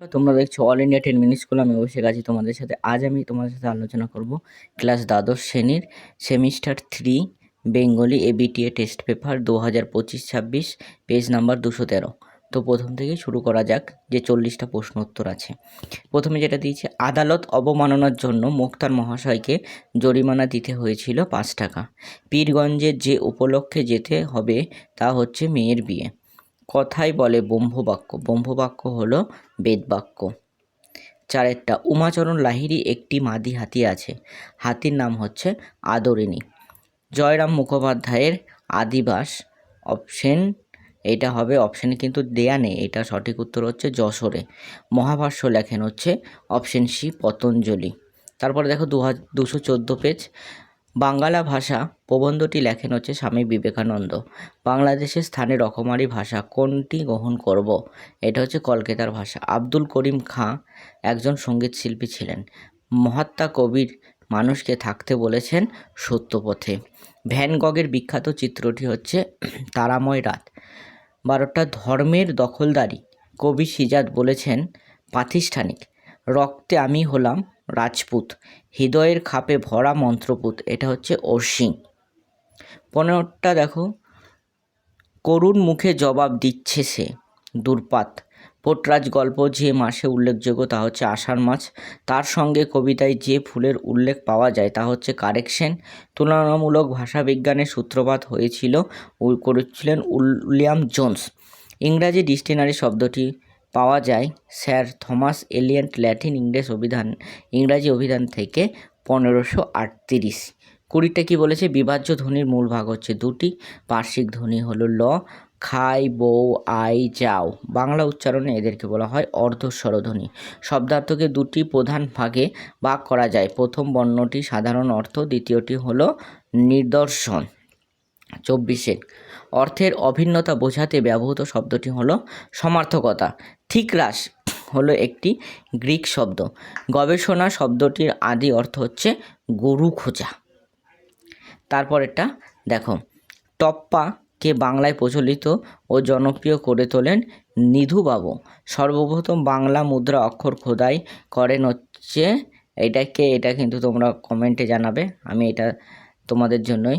তো তোমরা দেখছো অল ইন্ডিয়া 10 মিনিট স্কুল। আমি বসে গেছি তোমাদের সাথে। আজ আমি তোমাদের সাথে আলোচনা করব ক্লাস দ্বাদশ শ্রেণীর semester 3 Bengali ABTA test paper 2025-26 page number 213। তো প্রথম থেকেই শুরু করা যাক, যে 40টা প্রশ্ন উত্তর আছে। প্রথমে যেটা দিয়েছে, আদালত অবমাননার জন্য মুক্তার মহাশয়কে জরিমানা দিতে হয়েছিল 5 টাকা। পীরগঞ্জের যে উপলক্ষে যেতে হবে তা হচ্ছে মেয়ের বিয়ে। কথাই বলে ব্রহ্মবাক্য, ব্রহ্মবাক্য হলো বেদবাক্য। চারেরটা, উমাচরণ লাহিড়ী একটি মাদি হাতি আছে, হাতির নাম হচ্ছে আদরিণী। জয়রাম মুখোপাধ্যায়ের আদিবাস, অপশন এটা হবে, অপশানে কিন্তু দেয়া নেই, এটা সঠিক উত্তর হচ্ছে যশোরে। মহাভাষ্য লেখেন হচ্ছে অপশন সি পতঞ্জলি। তারপরে দেখো 214 পেজ, বাংলা ভাষা প্রবন্ধটি লেখেন হচ্ছে স্বামী বিবেকানন্দ। বাংলাদেশের স্থানে রকমারি ভাষা কোনটি গ্রহণ করব? এটা হচ্ছে কলকাতার ভাষা। আব্দুল করিম খাঁ একজন সঙ্গীত শিল্পী ছিলেন। মহাত্মা কবির মানুষকে থাকতে বলেছেন সত্যপথে। ভ্যান গগের বিখ্যাত চিত্রটি হচ্ছে তারাময় রাত। 12টা, ধর্মের দখলদারি কবি সিজাত বলেছেন প্রাতিষ্ঠানিক। রক্তে আমি হলাম রাজপুত, হৃদয়ের খাপে ভরা মন্ত্রপুত, এটা হচ্ছে অর্শিং। 15টা দেখো, করুণ মুখে জবাব দিচ্ছে সে দুর্পাত। পোটরাজ গল্প যে মাসে উল্লেখযোগ্য তা হচ্ছে আষাঢ় মাস। তার সঙ্গে কবিতায় যে ফুলের উল্লেখ পাওয়া যায় তা হচ্ছে কারেকশন। তুলনামূলক ভাষাবিজ্ঞানের সূত্রপাত করেছিলেন উইলিয়াম জোন্স। ইংরাজি ডিকশনারি শব্দটি পাওয়া যায় স্যার থমাস এলিয়ট ল্যাটিন ইংরাজি অভিধান থেকে 1538। 20টা কি বলেছে, বিভাজ্য ধ্বনির মূল ভাগ হচ্ছে দুটি। পার্শ্বিক ধ্বনি হলো ল, খাই, বউ, আই, যাও। বাংলা উচ্চারণে এদেরকে বলা হয় অর্ধস্বরধ্বনি। শব্দার্থকে দুটি প্রধান ভাগে ভাগ করা যায়। প্রথম বর্ণটি সাধারণ অর্থ, দ্বিতীয়টি হলো নিদর্শন। 24 অর্থের অভিন্নতা বোঝাতে ব্যবহৃত শব্দটি হলো সমার্থকতা। ঠিকরাস হলো একটি গ্রিক শব্দ। গবেষণা শব্দটির আদি অর্থ হচ্ছে গরু খোঁজা। তারপরেরটা দেখো, টপ্পাকে বাংলায় প্রচলিত ও জনপ্রিয় করে তোলেন নিধুবাবু। সর্বপ্রথম বাংলা মুদ্রা অক্ষর খোদাই করেন হচ্ছে এটা কিন্তু তোমরা কমেন্টে জানাবে, আমি এটা তোমাদের জন্যই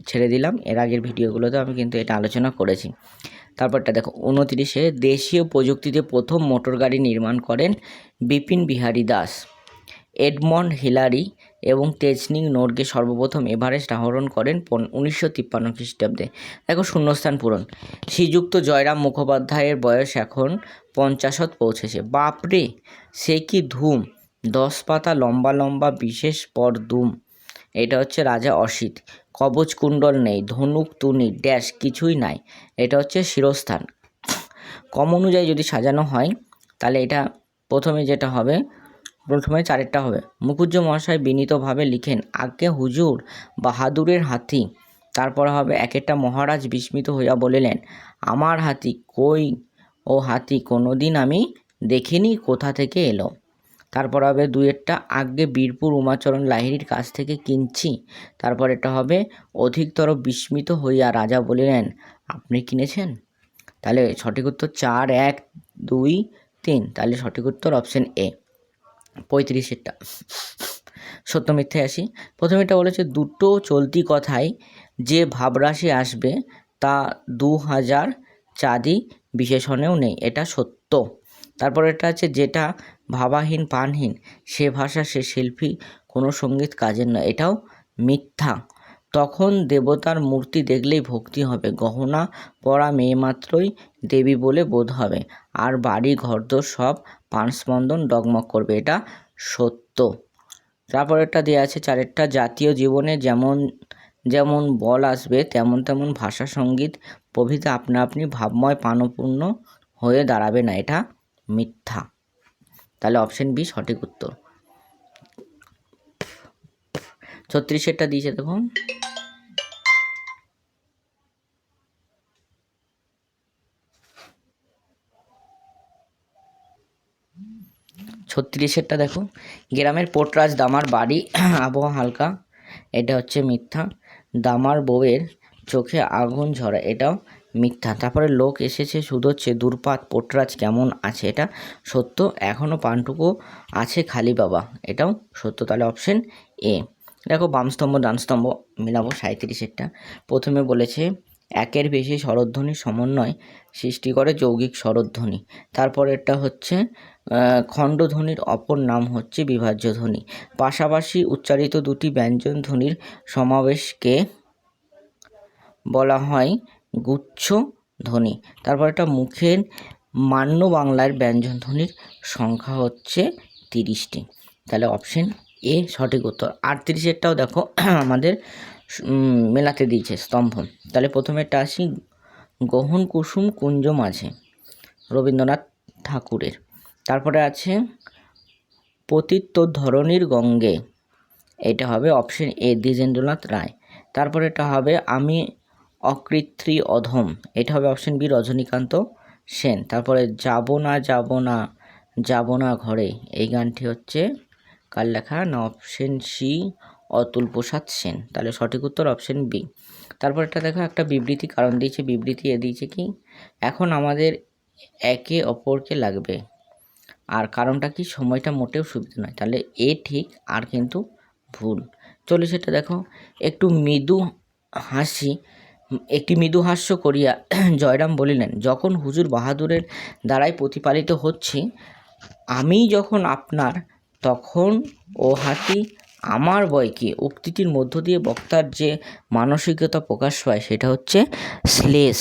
ছেড়ে দিলাম। এর আগের ভিডিওগুলোতে আমি কিন্তু এটা আলোচনা করেছি। তারপরটা দেখো, 29 দেশীয় প্রযুক্তিতে প্রথম মোটর গাড়ি নির্মাণ করেন বিপিন বিহারী দাস। এডমন্ড হিলারি এবং তেজনিং নোরগে সর্বপ্রথম এভারেস্ট আরোহণ করেন 1953 খ্রিস্টাব্দে। দেখো শূন্যস্থান পূরণ। শ্রীযুক্ত জয়রাম মুখোপাধ্যায়ের বয়স এখন 50 পৌঁছেছে। বাপরে সে কি ধুম, 10 পাতা লম্বা লম্বা বিশেষ পর দুম, এটা হচ্ছে রাজা অসিত। কবচ কুণ্ডল নেই, ধনুক তুনি ড্যাশ কিছুই নাই, এটা হচ্ছে শিরস্থান। কম অনুযায়ী যদি সাজানো হয় তাহলে এটা প্রথমে যেটা হবে, প্রথমে চারেরটা হবে। মুখুজ্জ মহাশয় বিনীতভাবে লিখেন, আজ্ঞে হুজুর, বাহাদুরের হাতি। তারপর হবে, একেরটা মহারাজ বিস্মিত হইয়া বলিলেন, আমার হাতি কই? ও হাতি কোনোদিন আমি দেখিনি, কোথা থেকে এলো? তারপর হবে দুইয়েরটা, আজ্ঞে বীরপুর উমাচরণ লাহিড়ীর কাছ থেকে কিনছি। তারপর এটা হবে, অধিকতর বিস্মিত হইয়া রাজা বলিলেন, আপনি কিনেছেন? তাহলে সঠিক উত্তর 4, 1, 2, 3, তাহলে সঠিক উত্তর অপশন এ। 35 সত্য মিথ্যে আসি। প্রথমে এটা বলেছে, দুটো চলতি কথায় যে ভাবরাশি আসবে তা 2000 চাঁদি বিশেষণেও নেই, এটা সত্য। তারপর এটা আছে, যেটা ভাবাহীন প্রাণহীন সে ভাষা সে শিল্পী কোনো সঙ্গীত কাজের নয়, এটাও মিথ্যা। তখন দেবতার মূর্তি দেখলেই ভক্তি হবে, গহনা পরা মেয়ে মাত্রই দেবী বলে বোধ হবে, আর বাড়ি ঘরদোর সব প্রাণস্পন্দন ডগমগ করবে, এটা সত্য। তারপর একটা দেওয়া আছে চারেরটা, জাতীয় জীবনে যেমন যেমন বল আসবে তেমন তেমন ভাষা সঙ্গীত প্রভৃতি আপনা আপনি ভাবময় প্রাণপূর্ণ হয়ে দাঁড়াবে না, এটা মিথ্যা। তাহলে অপশন বি সঠিক উত্তর। 36টা দিয়েছে দেখুন, দেখো, গ্রামের পোটরাজ দামার বাড়ি, আবহাওয়া হালকা, এটা হচ্ছে মিথ্যা। দামার বউয়ের চোখে আগুন ঝরা, এটাও মিথ্যা। তারপরে লোক এসেছে শুধোচ্ছে দূরপাত পোটরাজ কেমন আছে, এটা সত্য। এখনও পানটুকু আছে খালি বাবা, এটাও সত্য। তাহলে অপশন এ। দেখো বামস্তম্ভ ডানস্তম্ভ মিলাবো 37-এরটা। প্রথমে বলেছে একের বেশি স্বরধ্বনির সমন্বয় সৃষ্টি করে যৌগিক স্বরধ্বনি। তারপরেরটা হচ্ছে খণ্ডধ্বনির অপর নাম হচ্ছে বিভাজ্য ধ্বনি। পাশাপাশি উচ্চারিত দুটি ব্যঞ্জন ধ্বনির সমাবেশকে বলা হয় গুচ্ছ ধ্বনি। তারপর একটা মুখের মান্য বাংলার ব্যঞ্জন ধ্বনির সংখ্যা হচ্ছে 30টি। তাহলে অপশন এ সঠিক উত্তর। 38-এরটাও দেখো আমাদের মেলাতে দিয়েছে স্তম্ভ। তাহলে প্রথমেরটা আসি, গহন কুসুম কুঞ্জ মাঝে, রবীন্দ্রনাথ ঠাকুরের। তারপরে আছে পতিত ধরণীর গঙ্গে, এটা হবে অপশন এ দ্বিজেন্দ্রনাথ রায়। তারপরে এটা হবে আমি অকৃত্রি অধম, এটা হবে অপশন বি রজনীকান্ত সেন। তারপরে যাব না যাব না যাব না ঘরে, এই গানটি হচ্ছে কার লেখা না অপশন সি অতুল প্রসাদ সেন। তাহলে সঠিক উত্তর অপশন বি। তারপর এটা দেখো একটা বিবৃতি কারণ দিয়েছে, বিবৃতি এ দিয়েছে কি এখন আমাদের একে অপরকে লাগবে, আর কারণটা কি সময়টা মোটেও সুবিধা নয়। তাহলে এ ঠিক আর কিন্তু ভুল। চলো সেটা দেখো, একটি মৃদু হাস্য করিয়া জয়রাম বলিলেন, যখন হুজুর বাহাদুরের দ্বারাই প্রতিপালিত হচ্ছে, আমি যখন আপনার তখন ও হাতি আমার বয় কি। উক্তিটির মধ্য দিয়ে বক্তার যে মানসিকতা প্রকাশ পায় সেটা হচ্ছে শ্লেষ।